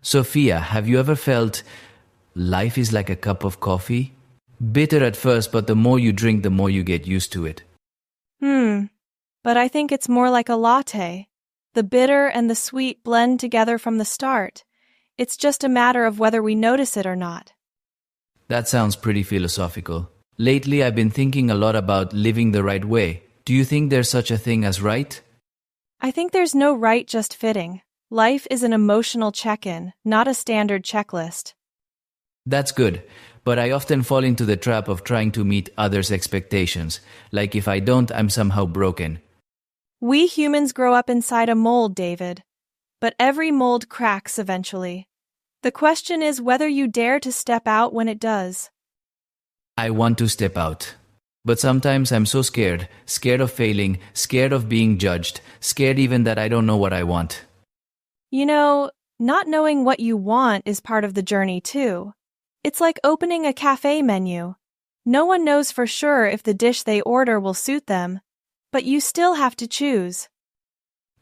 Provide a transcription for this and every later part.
Sophia, have you ever felt life is like a cup of coffee? Bitter at first, but the more you drink, the more you get used to it. But I think it's more like a latte. The bitter and the sweet blend together from the start. It's just a matter of whether we notice it or not. That sounds pretty philosophical. Lately, I've been thinking a lot about living the right way. Do you think there's such a thing as right? I think there's no right, just fitting. Life is an emotional check-in, not a standard checklist. That's good, but I often fall into the trap of trying to meet others' expectations. Like if I don't, I'm somehow broken. We humans grow up inside a mold, David. But every mold cracks eventually. The question is whether you dare to step out when it does. I want to step out. But sometimes I'm so scared. Scared of failing, scared of being judged, scared even that I don't know what I want. You know, not knowing what you want is part of the journey too. It's like opening a cafe menu. No one knows for sure if the dish they order will suit them, but you still have to choose.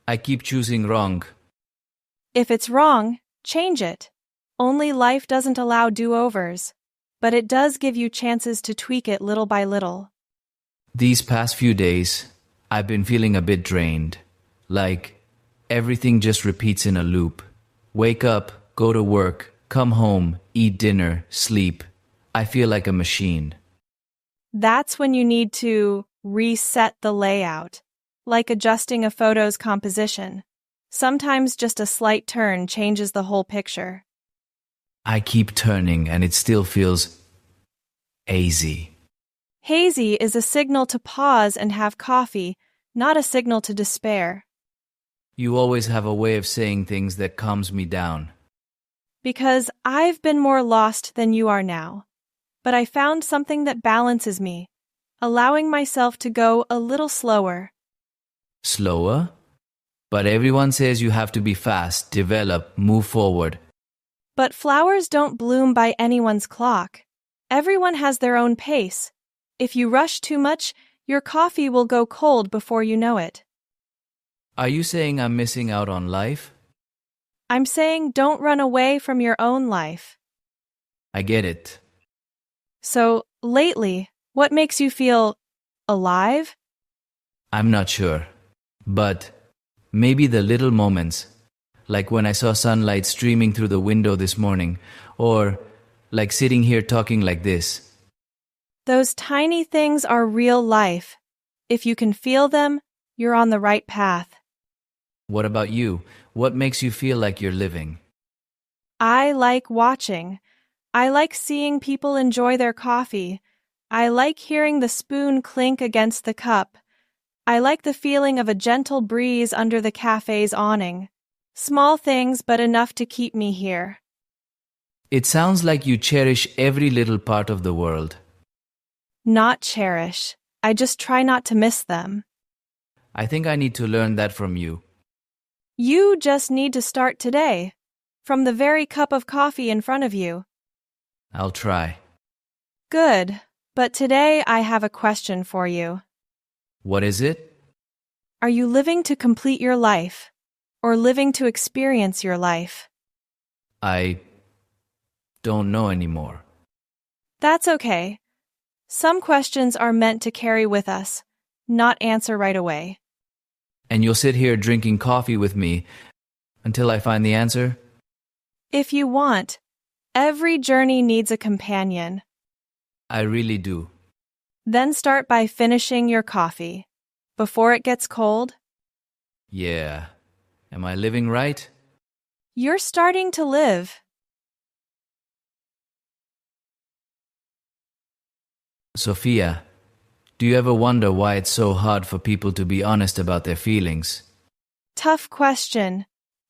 I keep choosing wrong. If it's wrong, change it. Only life doesn't allow do-overs, but it does give you chances to tweak it little by little. These past few days, I've been feeling a bit drained. Like everything just repeats in a loop. Wake up, go to work, come home, eat dinner, sleep. I feel like a machine. That's when you need to reset the layout, like adjusting a photo's composition. Sometimes just a slight turn changes the whole picture. I keep turning and it still feels hazy. Hazy is a signal to pause and have coffee, not a signal to despair. You always have a way of saying things that calms me down. Because I've been more lost than you are now. But I found something that balances me, allowing myself to go a little slower. Slower? But everyone says you have to be fast, develop, move forward. But flowers don't bloom by anyone's clock. Everyone has their own pace. If you rush too much, your coffee will go cold before you know it. Are you saying I'm missing out on life? I'm saying don't run away from your own life. I get it. So, lately, what makes you feel alive? I'm not sure. But maybe the little moments, like when I saw sunlight streaming through the window this morning, or like sitting here talking like this. Those tiny things are real life. If you can feel them, you're on the right path. What about you? What makes you feel like you're living? I like watching. I like seeing people enjoy their coffee. I like hearing the spoon clink against the cup. I like the feeling of a gentle breeze under the cafe's awning. Small things, but enough to keep me here. It sounds like you cherish every little part of the world. Not cherish. I just try not to miss them. I think I need to learn that from you. You just need to start today, from the very cup of coffee in front of you. I'll try. Good, but today I have a question for you. What is it? Are you living to complete your life, or living to experience your life? I don't know anymore. That's okay. Some questions are meant to carry with us, not answer right away. And you'll sit here drinking coffee with me until I find the answer? If you want, every journey needs a companion. I really do. Then start by finishing your coffee. Before it gets cold, Yeah. Am I living right? you're starting to live. Sophia, do you ever wonder why it's so hard for people to be honest about their feelings? Tough question.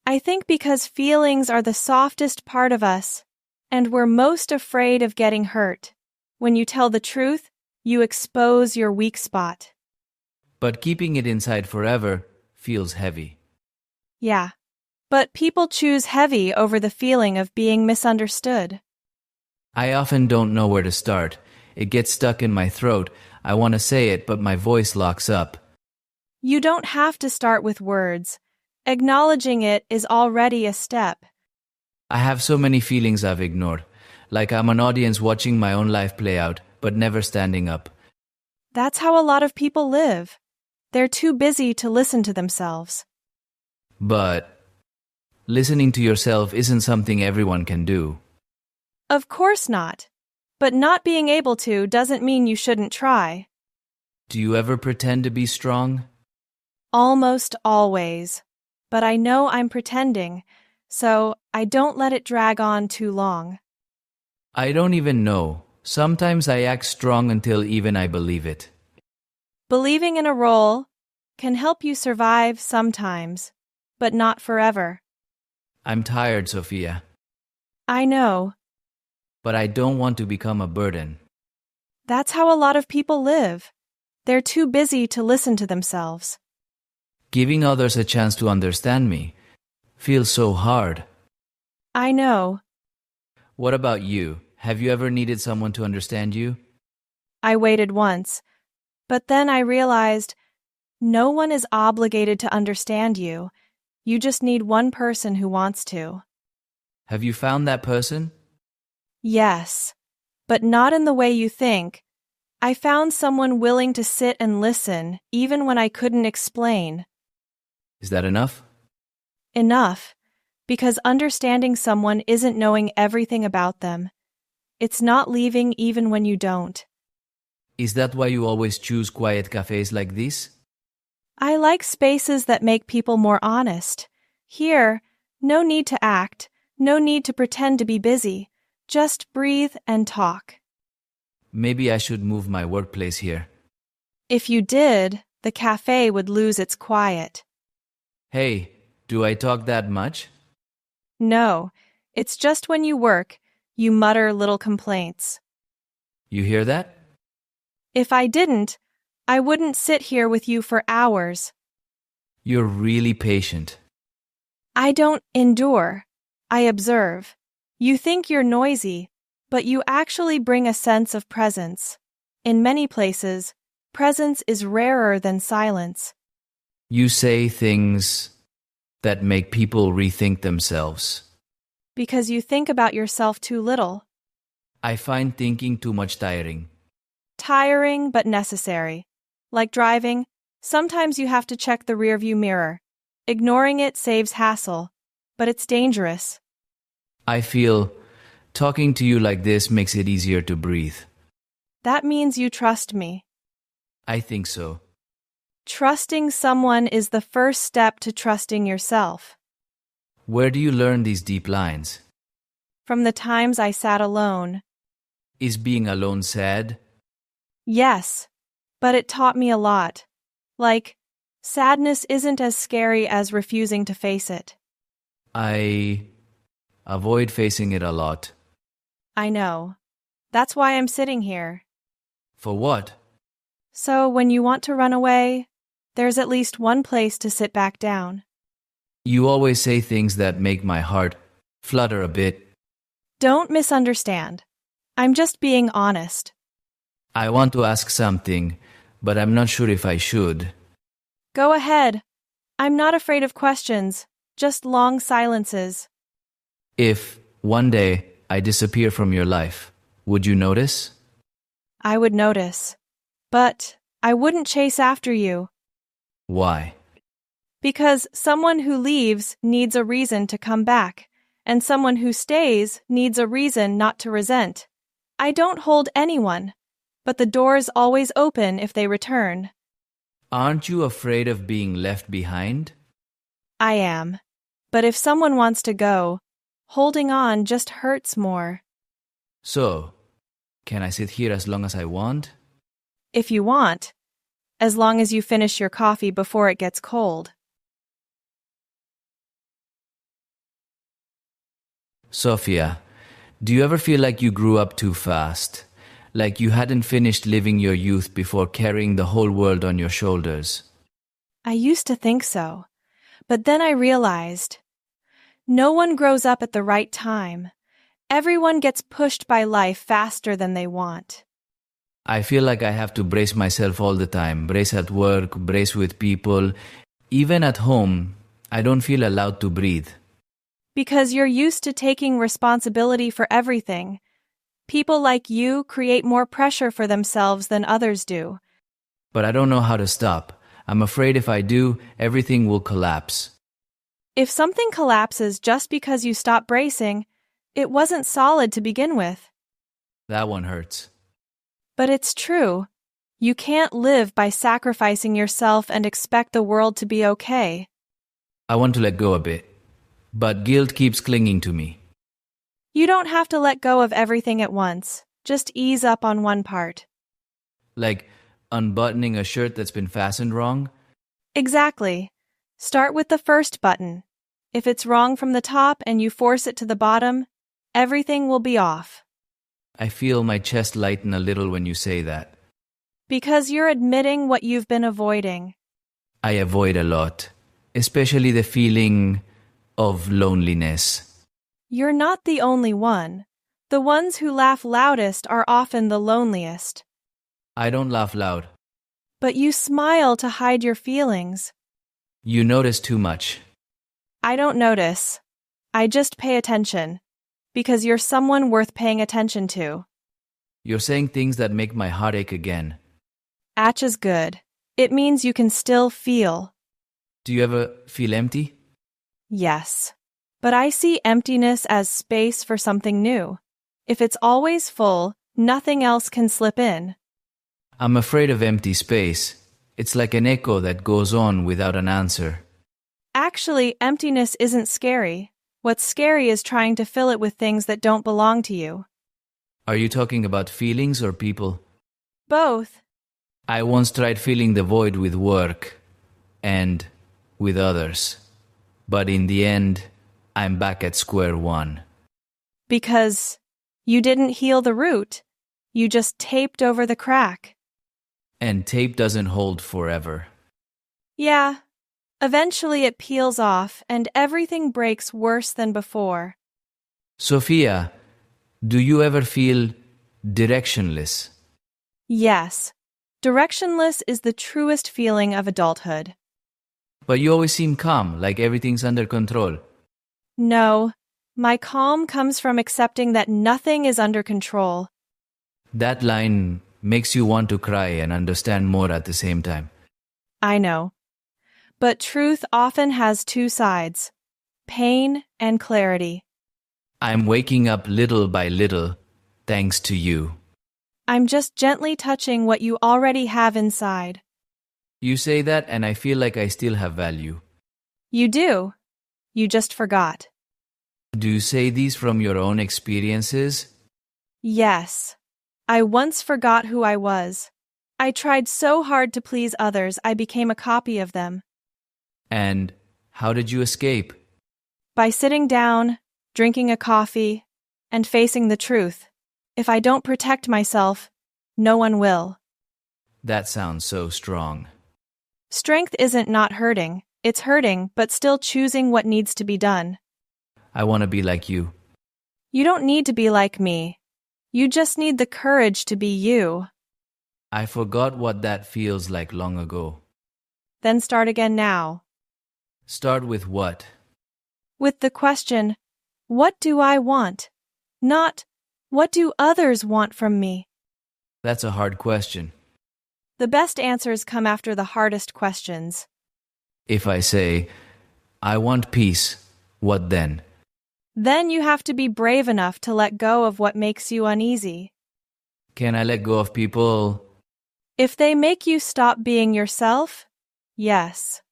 I think because feelings are the softest part of us, and we're most afraid of getting hurt. When you tell the truth, you expose your weak spot. But keeping it inside forever feels heavy. Yeah. But people choose heavy over the feeling of being misunderstood. I often don't know where to start. It gets stuck in my throat. I want to say it, but my voice locks up. You don't have to start with words. Acknowledging it is already a step. I have so many feelings I've ignored, like I'm an audience watching my own life play out, but never standing up. That's how a lot of people live. They're too busy to listen to themselves. But listening to yourself isn't something everyone can do. Of course not. But not being able to doesn't mean you shouldn't try. Do you ever pretend to be strong? Almost always. But I know I'm pretending, so I don't let it drag on too long. I don't even know. Sometimes I act strong until even I believe it. Believing in a role can help you survive sometimes, but not forever. I'm tired, Sophia, I know. but I don't want to become a burden. That's how a lot of people live. They're too busy to listen to themselves. Giving others a chance to understand me feels so hard. I know. What about you? Have you ever needed someone to understand you? I waited once, but then I realized no one is obligated to understand you. You just need one person who wants to. Have you found that person? Yes, but not in the way you think. I found someone willing to sit and listen, even when I couldn't explain. Is that enough? Enough, because understanding someone isn't knowing everything about them. It's not leaving even when you don't. Is that why you always choose quiet cafes like this? I like spaces that make people more honest. Here, no need to act, no need to pretend to be busy. Just breathe and talk. Maybe I should move my workplace here. If you did, the cafe would lose its quiet. Hey, do I talk that much? No, it's just when you work, you mutter little complaints. You hear that? If I didn't, I wouldn't sit here with you for hours. You're really patient. I don't endure. I observe. You think you're noisy, but you actually bring a sense of presence. In many places, presence is rarer than silence. You say things that make people rethink themselves. Because you think about yourself too little. I find thinking too much tiring. Tiring but necessary. Like driving, sometimes you have to check the rearview mirror. Ignoring it saves hassle, but it's dangerous. I feel talking to you like this makes it easier to breathe. That means you trust me. I think so. Trusting someone is the first step to trusting yourself. Where do you learn these deep lines? From the times I sat alone. Is being alone sad? Yes, but it taught me a lot. Like, sadness isn't as scary as refusing to face it. I avoid facing it a lot. I know. That's why I'm sitting here. For what? So when you want to run away, there's at least one place to sit back down. You always say things that make my heart flutter a bit. Don't misunderstand. I'm just being honest. I want to ask something, but I'm not sure if I should. Go ahead. I'm not afraid of questions, just long silences. If one day I disappear from your life, would you notice? I would notice. But I wouldn't chase after you. Why? Because someone who leaves needs a reason to come back, and someone who stays needs a reason not to resent. I don't hold anyone, but the door's always open if they return. Aren't you afraid of being left behind? I am. But if someone wants to go, holding on just hurts more. So, can I sit here as long as I want? If you want, as long as you finish your coffee before it gets cold. Sophia, do you ever feel like you grew up too fast? Like you hadn't finished living your youth before carrying the whole world on your shoulders? I used to think so, but then I realized no one grows up at the right time. Everyone gets pushed by life faster than they want. I feel like I have to brace myself all the time, brace at work, brace with people. Even at home, I don't feel allowed to breathe. Because you're used to taking responsibility for everything. People like you create more pressure for themselves than others do. But I don't know how to stop. I'm afraid if I do, everything will collapse. If something collapses just because you stop bracing, it wasn't solid to begin with. That one hurts. But it's true. You can't live by sacrificing yourself and expect the world to be okay. I want to let go a bit, but guilt keeps clinging to me. You don't have to let go of everything at once. Just ease up on one part. Like unbuttoning a shirt that's been fastened wrong? Exactly. Start with the first button. If it's wrong from the top and you force it to the bottom, everything will be off. I feel my chest lighten a little when you say that. Because you're admitting what you've been avoiding. I avoid a lot, especially the feeling of loneliness. You're not the only one. The ones who laugh loudest are often the loneliest. I don't laugh loud. But you smile to hide your feelings. You notice too much. I don't notice. I just pay attention. Because you're someone worth paying attention to. You're saying things that make my heart ache again. Atch is good. It means you can still feel. Do you ever feel empty? Yes. But I see emptiness as space for something new. If it's always full, nothing else can slip in. I'm afraid of empty space. It's like an echo that goes on without an answer. Actually, emptiness isn't scary. What's scary is trying to fill it with things that don't belong to you. Are you talking about feelings or people? Both. I once tried filling the void with work and with others. But in the end, I'm back at square one. Because you didn't heal the root. You just taped over the crack. And tape doesn't hold forever. Yeah. Eventually it peels off and everything breaks worse than before. Sophia, do you ever feel directionless? Yes. Directionless is the truest feeling of adulthood. But you always seem calm, like everything's under control. No. My calm comes from accepting that nothing is under control. That line makes you want to cry and understand more at the same time. I know. But truth often has two sides, pain and clarity. I'm waking up little by little, thanks to you. I'm just gently touching what you already have inside. You say that and I feel like I still have value. You do. You just forgot. Do you say these from your own experiences? Yes. I once forgot who I was. I tried so hard to please others I became a copy of them. And how did you escape? By sitting down, drinking a coffee, and facing the truth. If I don't protect myself, no one will. That sounds so strong. Strength isn't not hurting. It's hurting, but still choosing what needs to be done. I want to be like you. You don't need to be like me. You just need the courage to be you. I forgot what that feels like long ago. Then start again now. Start with what? With the question, what do I want? Not, what do others want from me? That's a hard question. The best answers come after the hardest questions. If I say, I want peace, what then? Then you have to be brave enough to let go of what makes you uneasy. Can I let go of people? If they make you stop being yourself, yes.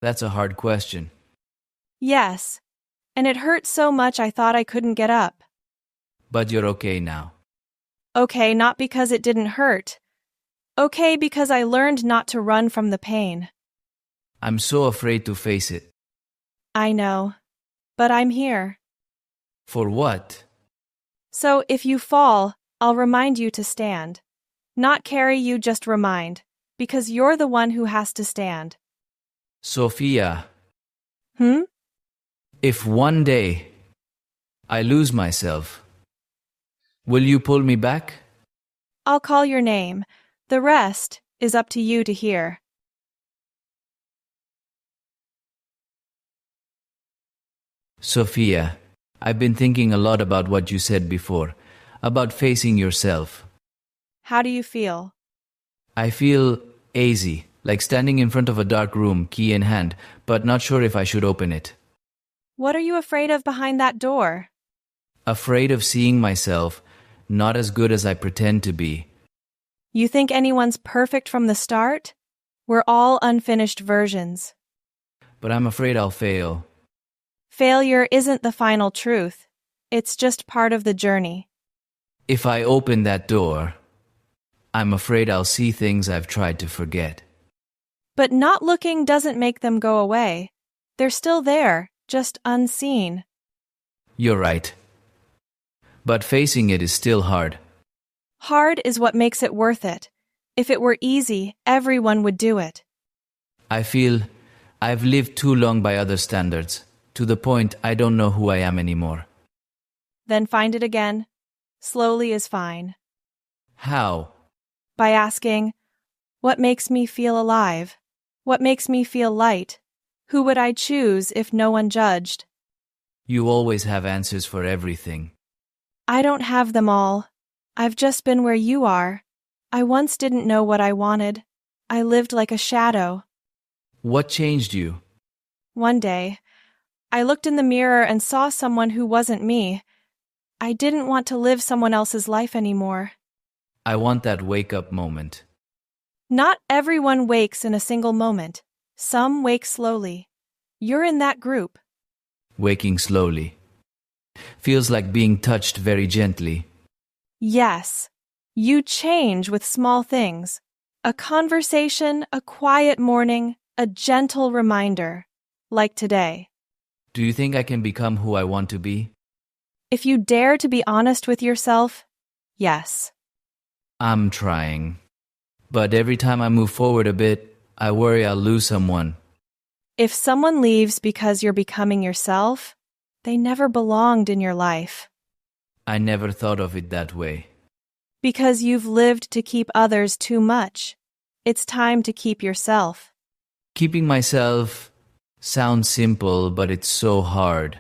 That's a hard question. Yes. And it hurt so much I thought I couldn't get up. But you're okay now. Okay, not because it didn't hurt. Okay, because I learned not to run from the pain. I'm so afraid to face it. I know. But I'm here. For what? So if you fall, I'll remind you to stand. Not carry you, just remind. Because you're the one who has to stand. Sophia. If one day I lose myself, will you pull me back? I'll call your name. The rest is up to you to hear. . Sophia, I've been thinking a lot about what you said before, about facing yourself. How do you feel? I feel hazy, like standing in front of a dark room, key in hand, but not sure if I should open it. What are you afraid of behind that door? Afraid of seeing myself, not as good as I pretend to be. You think anyone's perfect from the start? We're all unfinished versions. But I'm afraid I'll fail. Failure isn't the final truth. It's just part of the journey. If I open that door, I'm afraid I'll see things I've tried to forget. But not looking doesn't make them go away. They're still there, just unseen. You're right. But facing it is still hard. Hard is what makes it worth it. If it were easy, everyone would do it. I feel I've lived too long by other standards, to the point I don't know who I am anymore. Then find it again. Slowly is fine. How? By asking, what makes me feel alive? What makes me feel light? Who would I choose if no one judged? You always have answers for everything. I don't have them all. I've just been where you are. I once didn't know what I wanted. I lived like a shadow. What changed you? One day, I looked in the mirror and saw someone who wasn't me. I didn't want to live someone else's life anymore. I want that wake-up moment. Not everyone wakes in a single moment. Some wake slowly. You're in that group. Waking slowly. Feels like being touched very gently. Yes. You change with small things. A conversation, a quiet morning, a gentle reminder. Like today. Do you think I can become who I want to be? If you dare to be honest with yourself, yes. I'm trying. But every time I move forward a bit, I worry I'll lose someone. If someone leaves because you're becoming yourself, they never belonged in your life. I never thought of it that way. Because you've lived to keep others too much. It's time to keep yourself. Keeping myself sounds simple, but it's so hard.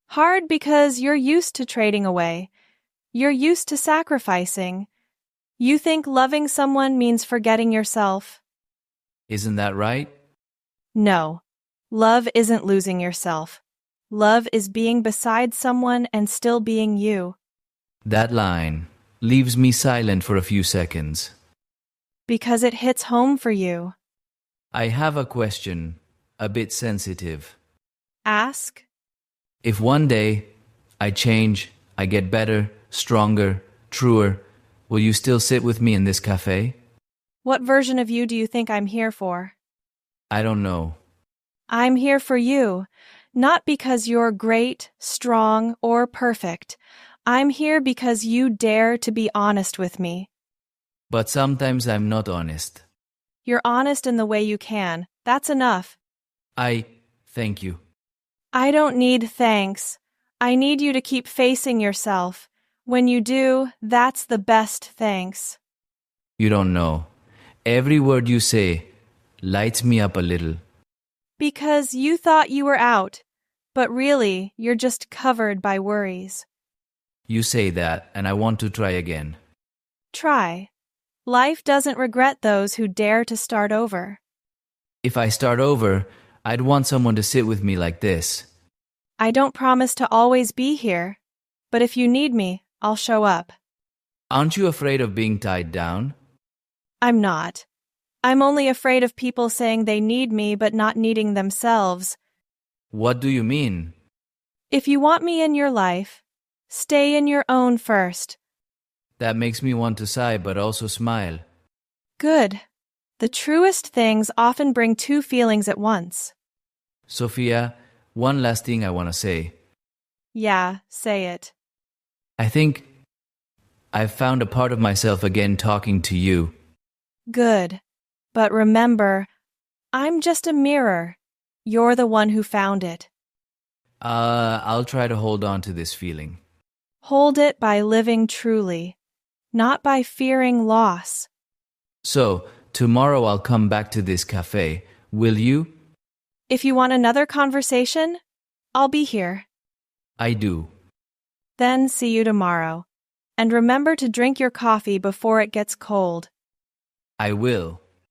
Hard because you're used to trading away. You're used to sacrificing. You think loving someone means forgetting yourself. Isn't that right? No. Love isn't losing yourself. Love is being beside someone and still being you. That line leaves me silent for a few seconds. Because it hits home for you. I have a question, a bit sensitive. Ask. If one day I change, I get better, stronger, truer, will you still sit with me in this cafe? What version of you do you think I'm here for? I don't know. I'm here for you, not because you're great, strong, or perfect. I'm here because you dare to be honest with me. But sometimes I'm not honest. You're honest in the way you can. That's enough. Thank you. I don't need thanks. I need you to keep facing yourself. When you do, that's the best thanks. You don't know. Every word you say lights me up a little. Because you thought you were out, but really, you're just covered by worries. You say that, and I want to try again. Try. Life doesn't regret those who dare to start over. If I start over, I'd want someone to sit with me like this. I don't promise to always be here, but if you need me, I'll show up. Aren't you afraid of being tied down? I'm not. I'm only afraid of people saying they need me but not needing themselves. What do you mean? If you want me in your life, stay in your own first. That makes me want to sigh but also smile. Good. The truest things often bring two feelings at once. Sophia, one last thing I want to say. Yeah, say it. I think I've found a part of myself again talking to you. Good. But remember, I'm just a mirror. You're the one who found it. I'll try to hold on to this feeling. Hold it by living truly, not by fearing loss. So, tomorrow I'll come back to this cafe. Will you? If you want another conversation, I'll be here. I do. Then see you tomorrow. And remember to drink your coffee before it gets cold. I will.